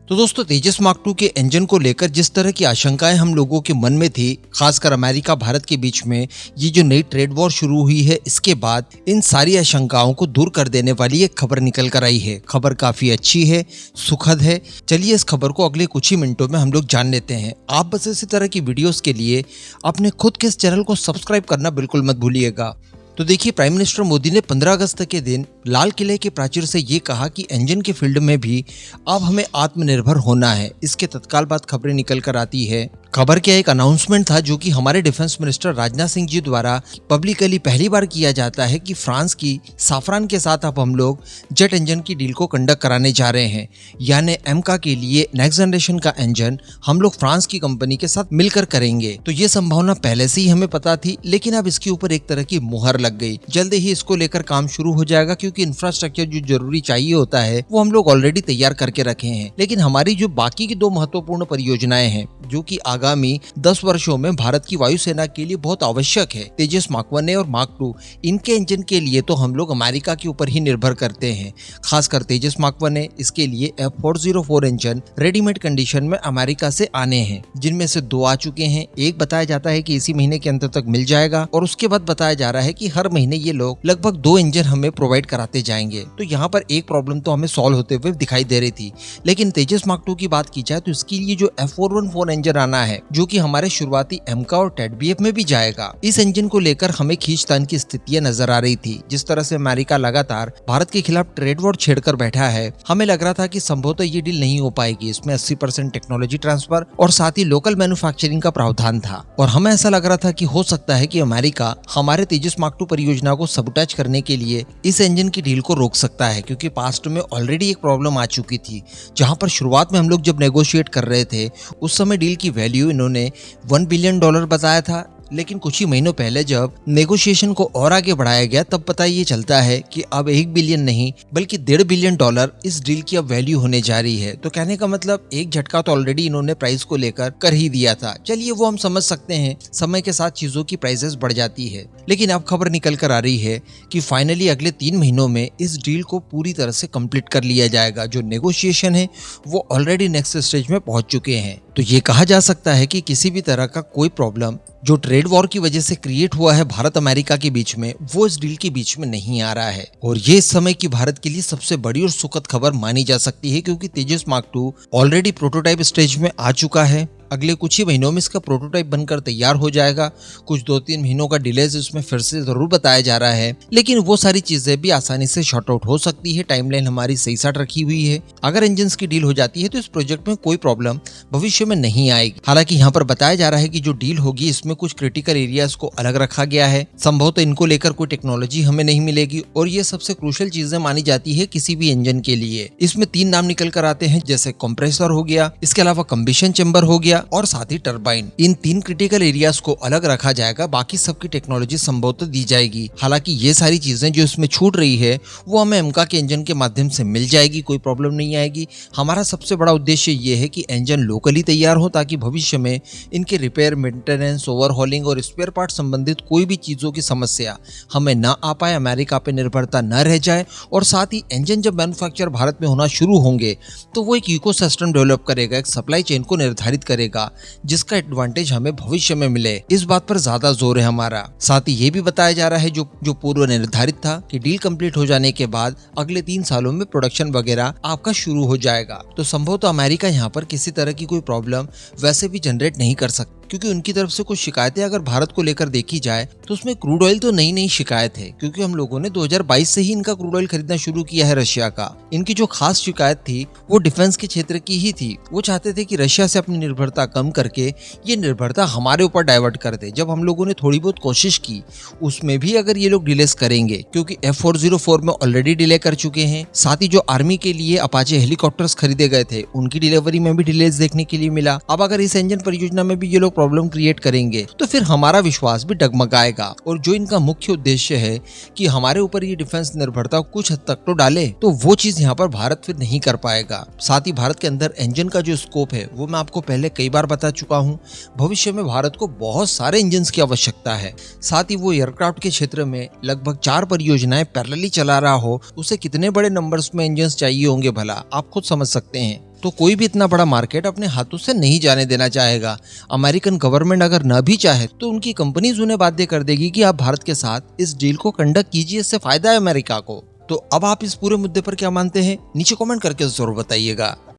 तो दोस्तों तेजस mark II के इंजन को लेकर जिस तरह की आशंकाएं हम लोगों के मन में थी, खासकर अमेरिका भारत के बीच में ये जो नई ट्रेड वॉर शुरू हुई है, इसके बाद इन सारी आशंकाओं को दूर कर देने वाली एक खबर निकल कर आई है। खबर काफी अच्छी है, सुखद है। चलिए इस खबर को अगले कुछ ही मिनटों में हम लोग जान लेते हैं। आप बस इसी तरह की वीडियोस के लिए अपने खुद के इस चैनल को सब्सक्राइब करना बिल्कुल मत भूलिएगा। तो देखिए, प्राइम मिनिस्टर मोदी ने 15 अगस्त के दिन लाल किले के प्राचीर से ये कहा कि इंजन के फील्ड में भी अब हमें आत्मनिर्भर होना है। इसके तत्काल बाद खबरें निकल कर आती है। खबर क्या एक अनाउंसमेंट था जो कि हमारे डिफेंस मिनिस्टर राजनाथ सिंह जी द्वारा पब्लिकली पहली बार किया जाता है कि फ्रांस की साफरान के साथ अब हम लोग जेट इंजन की डील को कंडक्ट कराने जा रहे हैं। यानी एमका के लिए नेक्स्ट जनरेशन का इंजन हम लोग फ्रांस की कंपनी के साथ मिलकर करेंगे। तो ये संभावना पहले से ही हमें पता थी, लेकिन अब इसके ऊपर एक तरह की मुहर लग गई। जल्द ही इसको लेकर काम शुरू हो जाएगा, क्योंकि इंफ्रास्ट्रक्चर जो जरूरी चाहिए होता है वो हम लोग ऑलरेडी तैयार करके रखे हैं। लेकिन हमारी जो बाकी की दो महत्वपूर्ण परियोजनाएं हैं जो कि आगामी 10 वर्षों में भारत की वायुसेना के लिए बहुत आवश्यक है, तेजस मार्क I और मार्क II, इनके इंजन के लिए तो हम लोग अमेरिका के ऊपर ही निर्भर करते हैं। खासकर तेजस मार्क I इसके लिए F404 इंजन रेडीमेड कंडीशन में अमेरिका से आने हैं, जिनमें से 2 आ चुके हैं। एक बताया जाता है कि इसी महीने के अंत तक मिल जाएगा और उसके बाद बताया जा रहा है कि हर महीने ये लोग लगभग 2 इंजन हमें प्रोवाइड कराते जाएंगे। तो यहाँ पर एक प्रॉब्लम तो हमें सॉल्व होते हुए दिखाई दे रही थी। लेकिन तेजस मार्क II की बात की जाए तो इसके लिए जो F414 इंजन आना है, जो कि हमारे शुरुआती एमका और टेडबीएफ में भी जाएगा, इस इंजन को लेकर हमें खींचतान की स्थितियां नजर आ रही थी। जिस तरह से अमेरिका लगातार भारत के खिलाफ ट्रेड वॉर छेड़कर बैठा है, हमें लग रहा था कि संभवतः ये डील नहीं हो पाएगी। इसमें 80% टेक्नोलॉजी ट्रांसफर और साथ ही लोकल मैन्युफैक्चरिंग का प्रावधान था और हमें ऐसा लग रहा था कि हो सकता है कि अमेरिका हमारे तेजस मार्क II परियोजना को सबटैच करने के लिए इस इंजन की डील को रोक सकता है, क्योंकि पास्ट में ऑलरेडी एक प्रॉब्लम आ चुकी थी, जहां पर शुरुआत में हम लोग जब नेगोशिएट कर रहे थे उस समय डील की वैल्यू इन्होंने $1 बिलियन बताया था। लेकिन कुछ ही महीनों पहले जब नेगोशिएशन को और आगे बढ़ाया गया, तब पता ये चलता है कि अब 1 बिलियन नहीं बल्कि $1.5 बिलियन इस डील की अब वैल्यू होने जा रही है। तो कहने का मतलब एक झटका तो ऑलरेडी इन्होंने प्राइस को लेकर कर ही दिया था। चलिए वो हम समझ सकते हैं, समय के साथ चीजों की प्राइसेस बढ़ जाती है। लेकिन अब खबर निकल कर आ रही है कि फाइनली अगले 3 महीनों में इस डील को पूरी तरह से कंप्लीट कर लिया जाएगा। जो नेगोशिएशन है वो ऑलरेडी नेक्स्ट स्टेज में पहुंच चुके हैं। तो ये कहा जा सकता है कि किसी भी तरह का कोई प्रॉब्लम जो ट्रेड वॉर की वजह से क्रिएट हुआ है भारत अमेरिका के बीच में, वो इस डील के बीच में नहीं आ रहा है। और ये इस समय की भारत के लिए सबसे बड़ी और सुखद खबर मानी जा सकती है, क्योंकि Tejas mark II already prototype stage में आ चुका है। अगले कुछ ही महीनों में इसका प्रोटोटाइप बनकर तैयार हो जाएगा। कुछ 2-3 महीनों का डिलेज इसमें फिर से जरूर बताया जा रहा है, लेकिन वो सारी चीजें भी आसानी से शॉर्ट आउट हो सकती है। टाइमलाइन हमारी सही साट रखी हुई है। अगर इंजन की डील हो जाती है तो इस प्रोजेक्ट में कोई प्रॉब्लम भविष्य में नहीं आएगी। हालांकि यहाँ पर बताया जा रहा है कि जो डील होगी इसमें कुछ क्रिटिकल एरियाज को अलग रखा गया है। संभवतः इनको लेकर कोई टेक्नोलॉजी हमें नहीं मिलेगी और ये सबसे क्रूशियल चीजें मानी जाती है किसी भी इंजन के लिए। इसमें 3 नाम निकल कर आते हैं, जैसे कंप्रेसर हो गया, इसके अलावा कंबशन चेंबर हो गया और साथ ही टरबाइन। इन 3 क्रिटिकल एरियाज को अलग रखा जाएगा, बाकी सबकी टेक्नोलॉजी संभवतः दी जाएगी। हालांकि ये सारी चीजें जो इसमें छूट रही है वो हमें एमका के इंजन के माध्यम से मिल जाएगी, कोई प्रॉब्लम नहीं आएगी। हमारा सबसे बड़ा उद्देश्य ये है कि इंजन लोकली तैयार हो, ताकि भविष्य में इनके रिपेयर, मेंटेनेंस, ओवरहॉलिंग और स्पेयर पार्ट संबंधित कोई भी चीजों की समस्या हमें ना आ पाए, अमेरिका पे निर्भरता न रह जाए। और साथ ही इंजन जब मैन्युफैक्चर भारत में होना शुरू होंगे तो वो एक इकोसिस्टम डेवलप करेगा, एक सप्लाई चेन को निर्धारित करेगा, जिसका एडवांटेज हमें भविष्य में मिले। इस बात पर ज्यादा जोर है हमारा। साथ ही ये भी बताया जा रहा है जो पूर्व निर्धारित था कि डील कंप्लीट हो जाने के बाद अगले 3 सालों में प्रोडक्शन वगैरह आपका शुरू हो जाएगा। तो संभवतः अमेरिका यहाँ पर किसी तरह की कोई प्रॉब्लम वैसे भी जनरेट नहीं कर सकता, क्योंकि उनकी तरफ से कुछ शिकायतें अगर भारत को लेकर देखी जाए तो उसमें क्रूड ऑयल तो नई शिकायत है, क्योंकि हम लोगों ने 2022 से ही इनका क्रूड ऑयल खरीदना शुरू किया है रशिया का। इनकी जो खास शिकायत थी वो डिफेंस के क्षेत्र की ही थी। वो चाहते थे कि रशिया से अपनी निर्भरता कम करके ये निर्भरता हमारे ऊपर डाइवर्ट कर दे। जब हम लोगों ने थोड़ी बहुत कोशिश की, उसमें भी अगर ये लोग डिलेस करेंगे, क्योंकि F404 में ऑलरेडी डिले कर चुके हैं। साथ ही जो आर्मी के लिए अपाचे हेलीकॉप्टर्स खरीदे गए थे उनकी डिलीवरी में भी डिलेस देखने के लिए मिला। अब अगर इस इंजन परियोजना में भी ये लोग प्रॉब्लम क्रिएट करेंगे तो फिर हमारा विश्वास भी डगमगाएगा। और जो इनका मुख्य उद्देश्य है कि हमारे ऊपर ये डिफेंस निर्भरता कुछ हद तक तो डाले, तो वो चीज यहाँ पर भारत फिर नहीं कर पाएगा। साथ ही भारत के अंदर इंजन का जो स्कोप है वो मैं आपको पहले कई बार बता चुका हूँ। भविष्य में भारत को बहुत सारे इंजन की आवश्यकता है। साथ ही वो एयरक्राफ्ट के क्षेत्र में लगभग 4 परियोजनाएं पैरेलली चला रहा हो, उसे कितने बड़े नंबर्स में इंजन चाहिए होंगे भला, आप खुद समझ सकते हैं। तो कोई भी इतना बड़ा मार्केट अपने हाथों से नहीं जाने देना चाहेगा। अमेरिकन गवर्नमेंट अगर न भी चाहे तो उनकी कंपनीज उन्हें बाध्य कर देगी कि आप भारत के साथ इस डील को कंडक्ट कीजिए, इससे फायदा है अमेरिका को। तो अब आप इस पूरे मुद्दे पर क्या मानते हैं, नीचे कमेंट करके जरूर बताइएगा।